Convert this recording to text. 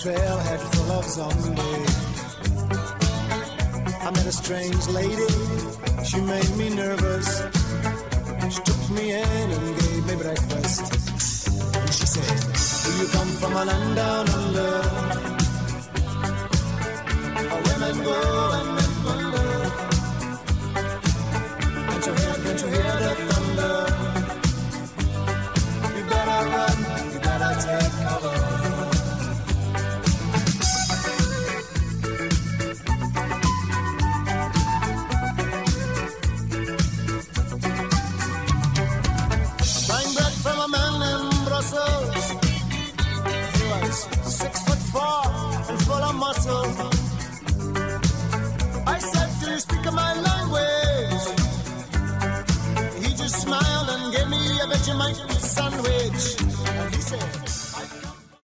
trailhead full of zombies. I met a strange lady, she made me nervous. She took me in and gave me breakfast. And she said, do you come from a land down under? Women go and men wonder. Can't you hear the thunder? You better run, you better take cover. Buying bread from a man in Brussels. He was 6'4" and full of muscle. I said, do you speak my language? He just smiled and gave me a Vegemite sandwich. And he said,